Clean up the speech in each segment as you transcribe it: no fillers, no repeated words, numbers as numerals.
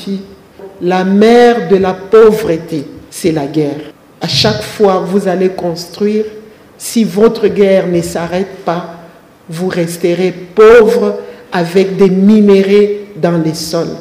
Fifi, la mère de la pauvreté, c'est la guerre. À chaque fois, vous allez construire. Si votre guerre ne s'arrête pas, vous resterez pauvre avec des minéraux dans les sols.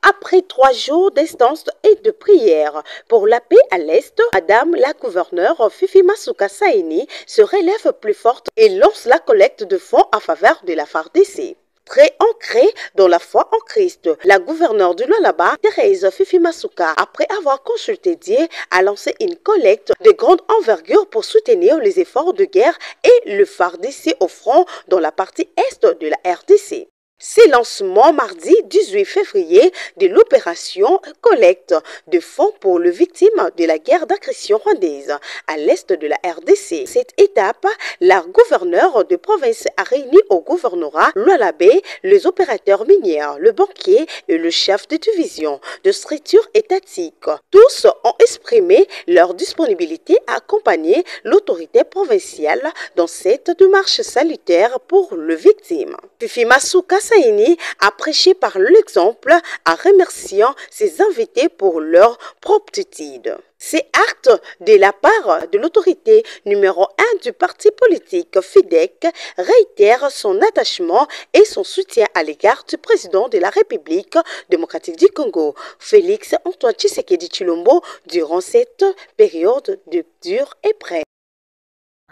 Après 3 jours d'instance et de prière pour la paix à l'Est, Madame la gouverneure Fifi Masuka Saini se relève plus forte et lance la collecte de fonds en faveur de la FARDC. Très ancrée dans la foi en Christ, la gouverneure du Lualaba, Thérèse Fifi Masuka, après avoir consulté Dieu, a lancé une collecte de grande envergure pour soutenir les efforts de guerre et le FARDC au front dans la partie est de la RDC. C'est lancement mardi 18 février de l'opération collecte de fonds pour les victimes de la guerre d'agression rwandaise à l'est de la RDC. Cette étape, la gouverneure de province a réuni au gouvernorat Lualaba les opérateurs miniers, le banquier et le chef de division de structure étatique. Tous ont exprimé leur disponibilité à accompagner l'autorité provinciale dans cette démarche salutaire pour les victimes. Fifi Masuka Saini a prêché par l'exemple en remerciant ses invités pour leur promptitude. Ces actes de la part de l'autorité numéro 1 du parti politique FIDEC réitèrent son attachement et son soutien à l'égard du président de la République démocratique du Congo, Félix Antoine Tshisekedi Tshilombo, durant cette période de dure épreuve.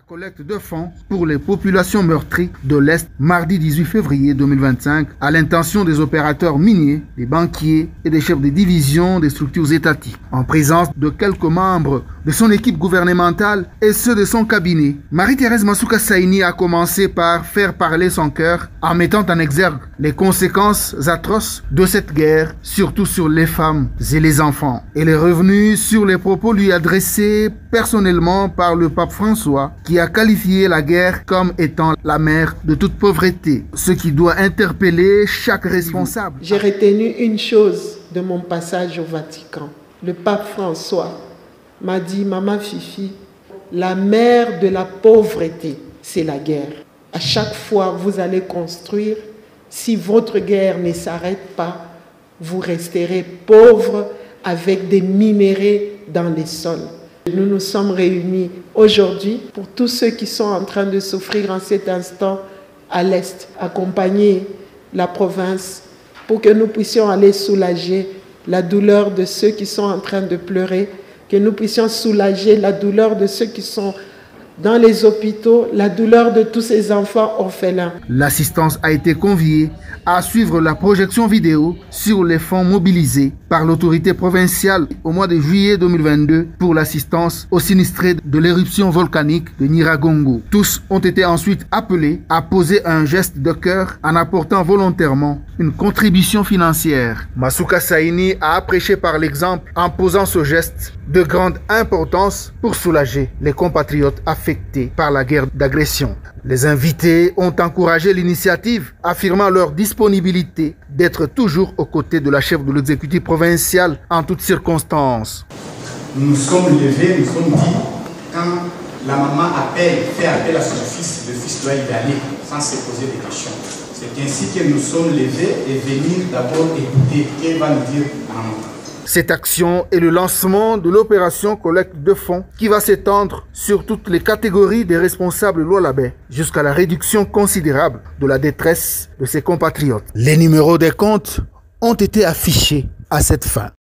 Collecte de fonds pour les populations meurtries de l'Est mardi 18 février 2025 à l'intention des opérateurs miniers, des banquiers et des chefs de division des structures étatiques. En présence de quelques membres de son équipe gouvernementale et ceux de son cabinet, Marie-Thérèse Masuka Saini a commencé par faire parler son cœur en mettant en exergue les conséquences atroces de cette guerre, surtout sur les femmes et les enfants. Elle est revenue sur les propos lui adressés personnellement par le pape François, qui a qualifié la guerre comme étant la mère de toute pauvreté, ce qui doit interpeller chaque responsable. J'ai retenu une chose de mon passage au Vatican. Le pape François m'a dit, Maman Fifi, la mère de la pauvreté, c'est la guerre. À chaque fois, vous allez construire. Si votre guerre ne s'arrête pas, vous resterez pauvre avec des minéraux dans les sols. Nous nous sommes réunis aujourd'hui pour tous ceux qui sont en train de souffrir en cet instant à l'Est, accompagner la province pour que nous puissions aller soulager la douleur de ceux qui sont en train de pleurer, que nous puissions soulager la douleur de ceux qui sont dans les hôpitaux, la douleur de tous ces enfants orphelins. L'assistance a été conviée à suivre la projection vidéo sur les fonds mobilisés par l'autorité provinciale au mois de juillet 2022 pour l'assistance aux sinistrés de l'éruption volcanique de Nyiragongo. Tous ont été ensuite appelés à poser un geste de cœur en apportant volontairement une contribution financière. Masuka Saini a prêché par l'exemple en posant ce geste de grande importance pour soulager les compatriotes affectés par la guerre d'agression. Les invités ont encouragé l'initiative, affirmant leur disponibilité d'être toujours aux côtés de la chef de l'exécutif provincial en toutes circonstances. Nous nous sommes levés, nous sommes dit, quand la maman fait appel à son fils, le fils doit y aller sans se poser des questions. C'est ainsi que nous sommes levés et venir d'abord écouter qu'elle va nous dire à maman. Cette action est le lancement de l'opération collecte de fonds qui va s'étendre sur toutes les catégories des responsables lualabais jusqu'à la réduction considérable de la détresse de ses compatriotes. Les numéros des comptes ont été affichés à cette fin.